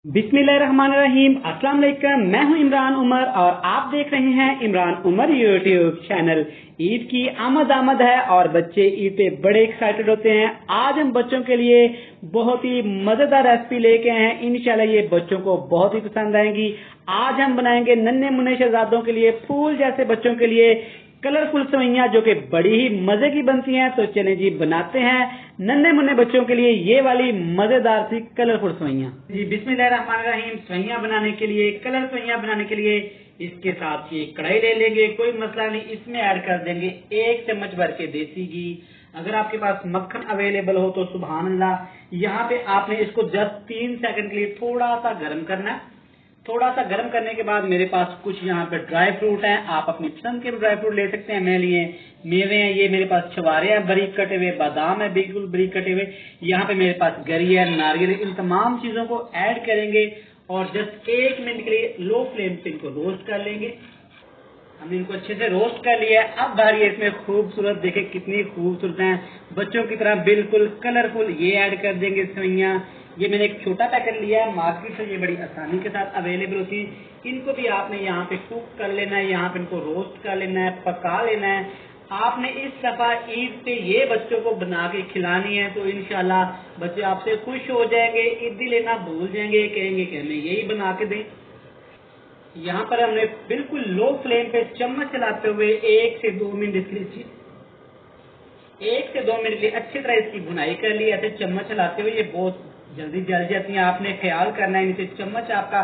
बिस्मिल्लाहिर्रहमानिर्रहीम। अस्सलाम वालेकुम। मैं हूं इमरान उमर और आप देख रहे हैं इमरान उमर यूट्यूब चैनल। ईद की आमद है और बच्चे ईद पे बड़े एक्साइटेड होते हैं। आज हम बच्चों के लिए बहुत ही मजेदार रेसिपी लेके आए हैं। इंशाल्लाह ये बच्चों को बहुत ही पसंद आएंगी। आज हम बनाएंगे नन्हे मुन्ने शहजादों के लिए, फूल जैसे बच्चों के लिए कलरफुल सेवइयां जो कि बड़ी ही मजे की बनती हैं। तो चलें जी, बनाते हैं नन्हे मुन्ने बच्चों के लिए ये वाली मजेदार सी कलरफुल सेवइयां। जी बिस्मिल्लाहिर्रहमानिर्रहीम। सेवइयां बनाने के लिए, कलर सेवइयां बनाने के लिए इसके साथ ये कढ़ाई ले लेंगे, कोई मसला नहीं। इसमें ऐड कर देंगे 1 चम्मच भर के देसी घी। अगर आपके पास मक्खन अवेलेबल हो तो सुभान अल्लाह। यहाँ पे आपने इसको जस्ट 3 सेकंड के लिए थोड़ा सा गर्म करना है। थोड़ा सा गर्म करने के बाद मेरे पास कुछ यहाँ पे ड्राई फ्रूट हैं। आप अपनी पसंद के ड्राई फ्रूट ले सकते हैं। मैं लिए मेवे हैं, ये मेरे पास छुहारे हैं बारीक कटे हुए, बादाम है बिल्कुल बारीक कटे हुए, यहाँ पे मेरे पास गरी है, नारियल है। इन तमाम चीजों को ऐड करेंगे और जस्ट 1 मिनट के लिए लो फ्लेम पे इनको रोस्ट कर लेंगे। हमने इनको अच्छे से रोस्ट कर लिया है। अब बारी है इसमें खूबसूरत, देखे कितनी खूबसूरत है, बच्चों की तरह बिल्कुल कलरफुल। ये ऐड कर देंगे सेवइयां। ये मैंने एक छोटा पैकेट लिया है मार्केट से, ये बड़ी आसानी के साथ अवेलेबल होती है। इनको भी आपने यहाँ पे कुक कर लेना है, यहाँ पे इनको रोस्ट कर लेना है, पका लेना है। आपने इस दफा ईद पे ये बच्चों को बना के खिलानी है तो इंशाल्लाह बच्चे आपसे खुश हो जाएंगे, ईदी लेना भूल जाएंगे, कहेंगे कि हमें यही बना के दें। यहाँ पर हमने बिल्कुल लो फ्लेम पे चम्मच चलाते हुए 1 से 2 मिनट इसके लिए 1 से 2 मिनट के लिए अच्छी तरह इसकी भुनाई कर ली। ऐसे चम्मच चलाते हुए ये बहुत जल्दी जल जाती है। आपने ख्याल करना है, नीचे चम्मच आपका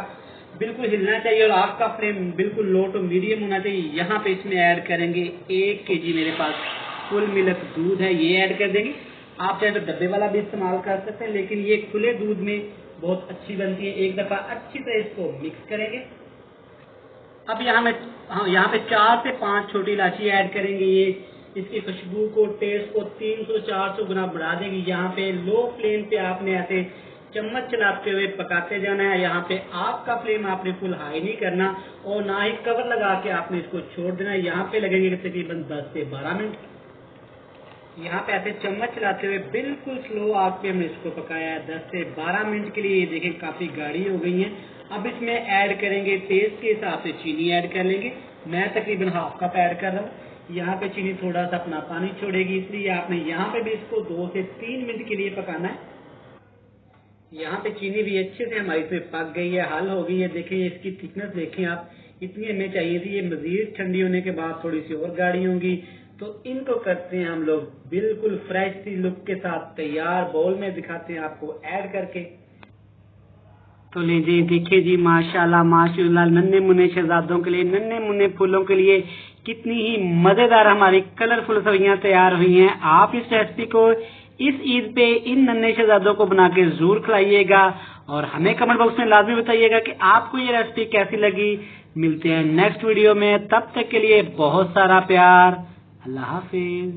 बिल्कुल हिलना चाहिए और आग का फ्लेम बिल्कुल लो टू मीडियम होना चाहिए। यहाँ पे इसमें ऐड करेंगे 1 केजी मेरे पास फुल मिल्क दूध है, ये ऐड कर देंगे। आप चाहे तो डब्बे वाला भी इस्तेमाल कर सकते हैं, लेकिन ये खुले दूध में बहुत अच्छी बनती है। एक दफा अच्छी तरह इसको मिक्स करेंगे। अब यहाँ पे 4 से 5 छोटी इलायची ऐड करेंगे। ये इसकी खुशबू को, टेस्ट को 300-400 गुना बढ़ा देंगी। यहाँ पे लो फ्लेम पे आपने ऐसे चम्मच चलाते हुए पकाते जाना है। यहाँ पे आग का फ्लेम आपने फुल हाई नहीं करना और ना ही कवर लगा के आपने इसको छोड़ देना है। यहाँ पे लगेंगे तकरीबन 10 से 12 मिनट। यहाँ पे ऐसे चम्मच चलाते हुए बिल्कुल स्लो आग पे हमने इसको पकाया है 10 से 12 मिनट के लिए। ये देखें काफी गाढ़ी हो गई है। अब इसमें ऐड करेंगे टेस्ट के हिसाब से चीनी ऐड कर लेंगे। मैं तकरीबन हाफ कप ऐड कर रहा हूँ। यहाँ पे चीनी थोड़ा सा अपना पानी छोड़ेगी, इसलिए आपने यहाँ पे भी इसको 2 से 3 मिनट के लिए पकाना है। यहाँ पे चीनी भी अच्छे से हमारी से पक गई है, हल हो गई है। देखें इसकी थिकनेस देखें आप, इतनी हमें चाहिए थी। ये मजीद ठंडी होने के बाद थोड़ी सी और गाढ़ी होंगी। तो इनको करते हैं हम लोग बिल्कुल फ्रेश सी लुक के साथ तैयार, बाउल में दिखाते हैं आपको ऐड करके। तो लीजिए देखिए जी, माशाल्लाह माशाल्लाह, नन्हे मुन्ने शहजादों के लिए, नन्हे मुन्ने फूलों के लिए कितनी ही मजेदार हमारी कलरफुल सेवइयां तैयार हुई हैं। आप इस रेसिपी को इस ईद पे इन नन्हे शहजादों को बना के जरूर खिलाइएगा और हमें कमेंट बॉक्स में लाजमी बताइएगा कि आपको ये रेसिपी कैसी लगी। मिलते हैं नेक्स्ट वीडियो में, तब तक के लिए बहुत सारा प्यार। अल्लाह हाफिज।